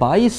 22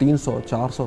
300, 400,